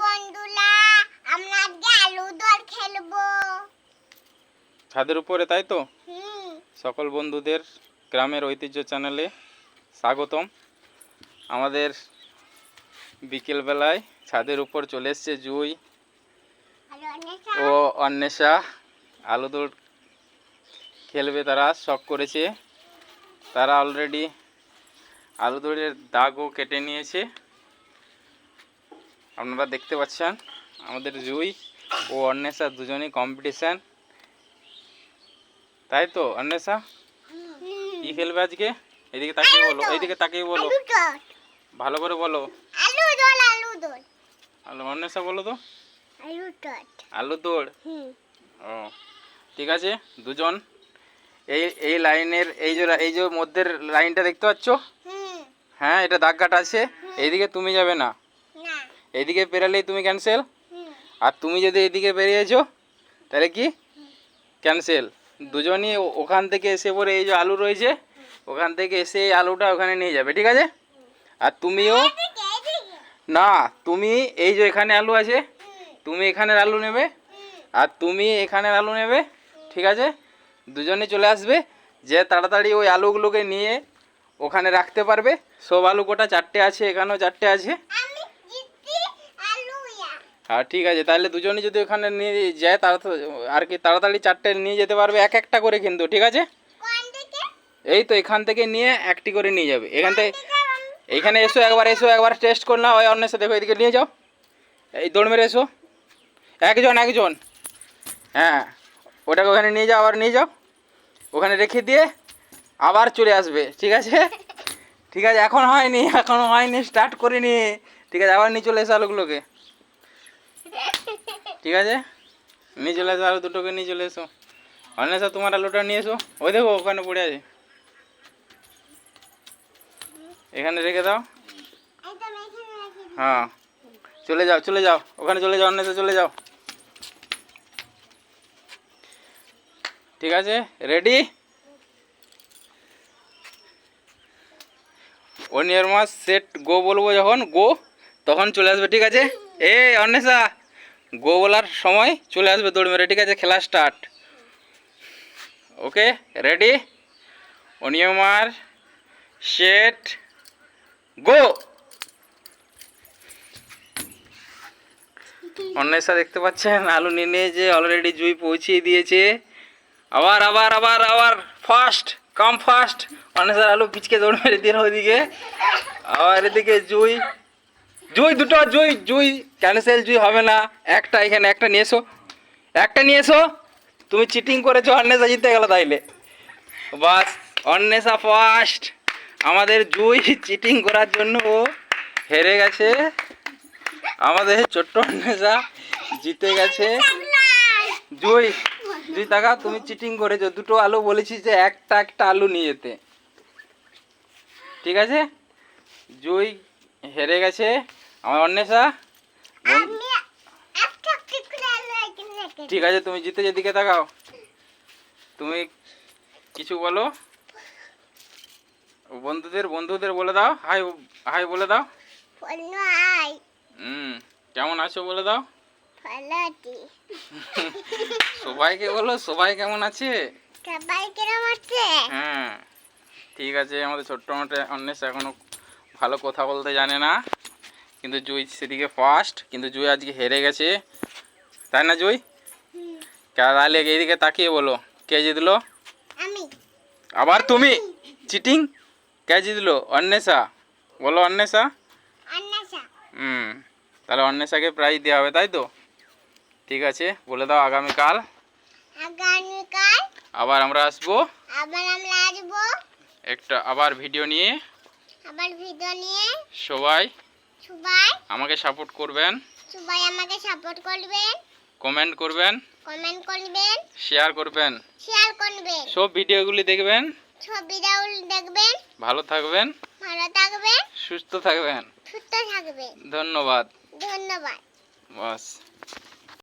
বন্ধুরা, আমরা আজকে আলু দর খেলবো ছাদের উপরে, তাই তো? সকল বন্ধুদের গ্রামের ঐতিহ্য চ্যানেলে স্বাগতম। আমাদের বিকেলবেলায় ছাদের উপর চলে এসছে জুই ও অন্বেষা। আলু দৌড় খেলবে, তারা শখ করেছে। তারা অলরেডি আলু দৌড়ের দাগও কেটে নিয়েছে। আপনারা দেখতে পাচ্ছেন আমাদের জুই ও অন্বেষা দুজনেই কম্পিটিশান, তাই তো? অন্বেষা কি খেলবে আজকে? এদিকে তাকিয়ে বলো, এইদিকে তাকিয়ে বলো, ভালো করে বলো। অন্বেষা বলো তো। আলু দৌড়। ও ঠিক আছে, দুজন এই লাইনের এই যে মধ্যের লাইনটা দেখতে পাচ্ছ? হ্যাঁ, এটা দাগ কাটা আছে। এইদিকে তুমি যাবে না, এইদিকে পেরালেই তুমি ক্যান্সেল। আর তুমি যদি এইদিকে বেরিয়েছো তাহলে কি ক্যান্সেল। দুজনই ওখান থেকে এসে পরে এই যে আলু রয়েছে, ওখান থেকে এসে এই আলুটা ওখানে নিয়ে যাবে, ঠিক আছে? আর তুমিও না, তুমি এই যে এখানে আলু আছে, তুমি এখানের আলু নেবে আর তুমি এখানের আলু নেবে, ঠিক আছে? দুজনে চলে আসবে, যে তাড়াতাড়ি ওই আলুগুলোকে নিয়ে ওখানে রাখতে পারবে। সব আলু কোটা 4টে আছে, এখানেও 4টে আছে। হ্যাঁ ঠিক আছে, তাহলে দুজনে যদি ওখানে নিয়ে যায় আর কি তাড়াতাড়ি 4টে নিয়ে যেতে পারবে, এক একটা করে কিন্তু, ঠিক আছে? এই তো এখান থেকে নিয়ে একটি করে নিয়ে যাবে। এখান থেকে এইখানে এসো একবার টেস্ট কর না। ওই অন্যের সাথে দেখো, এদিকে নিয়ে যাও, এই দৌড় মেরে এসো। একজন হ্যাঁ, ওটাকে ওখানে নিয়ে যাও, আবার নিয়ে যাও, ওখানে রেখে দিয়ে আবার চলে আসবে, ঠিক আছে? ঠিক আছে, এখনও হয়নি, স্টার্ট করিনি, ঠিক আছে? আবার নিয়ে চলে এসো আলুগুলোকে, ঠিক আছে? নিয়ে চলে এসো, আলু দুটোকে নিয়ে চলে এসো। অন্বেষা তোমার আলুটা নিয়ে এসো, ওই দেখো ওখানে পড়ে আছে, এখানে রেখে দাও। হ্যাঁ, চলে যাও ওখানে, চলে যাও অন্বেষা, চলে যাও। ঠিক আছে, রেডি? ওয়ান ইয়ার মাস সেট গো বলবো, যখন গো তখন চলে আসবে, ঠিক আছে? অন্বেষা, গো বলার সময় চলে আসবে দৌড় মেরে, ঠিক আছে? খেলা স্টার্ট। ওকে, রেডি? ওয়ান ইয়ার মাস সেট গো। অন্বেষা দেখতে পাচ্ছেন আলু নিয়ে যে অলরেডি জুই পৌঁছিয়ে দিয়েছে। আবার ফাস্ট, কাম ফাস্ট। অন্বেষার আলু পিচকে দৌড় মেরে দিয়ে ওইদিকে, আবার এদিকে জুই দুটো, জুই ক্যান্সেল, জুই হবে না। এখানে একটা নিয়ে এসো। তুমি চিটিং করেছো, অন্বেষা জিতে গেল তাইলে। বাস, অন্বেষা ফার্স্ট। আমাদের জুই চিটিং করার জন্য ও হেরে গেছে, আমাদের ছোট্ট অন্বেষা জিতে গেছে। জুই টাকা, তুমি চিটিং করেছো। দুটো আলু বলেছি যে একটা আলু নিয়ে যেতে, ঠিক আছে? জুই হেরে গেছে। আমার অন্বেষা, ঠিক আছে, তুমি জিতে যেদিকে তাকাও। তুমি কিছু বলো বন্ধুদের বলে দাও, হাই বলে দাও। কেমন আছো বলে দাও। সবাইকে বলো, সবাই কেমন আছে? হ্যাঁ ঠিক আছে। আমাদের ছোট্ট অন্বেষা এখনো ভালো কথা বলতে জানে না, কিন্তু জুই সেদিকে ফার্স্ট। কিন্তু জুই আজকে হেরে গেছে, তাই না জুই? তাহলে এইদিকে তাকিয়ে বলো, কে জিতলো? আবার তুমি চিটিং, কে জিতলো? অন্বেষা। বলো অন্বেষা। তাহলে অন্বেষাকে প্রাইজ দেওয়া হবে, তাই তো? ঠিক আছে, বলে দাও। আগামীকাল আবার আমরা আসবো একটা আবার ভিডিও নিয়ে। সবাই আমাকে সাপোর্ট করবেন, কমেন্ট করবেন, শেয়ার করবেন, সব ভিডিওগুলি দেখবেন। ভালো থাকবেন, সুস্থ থাকবেন। ধন্যবাদ। বাস।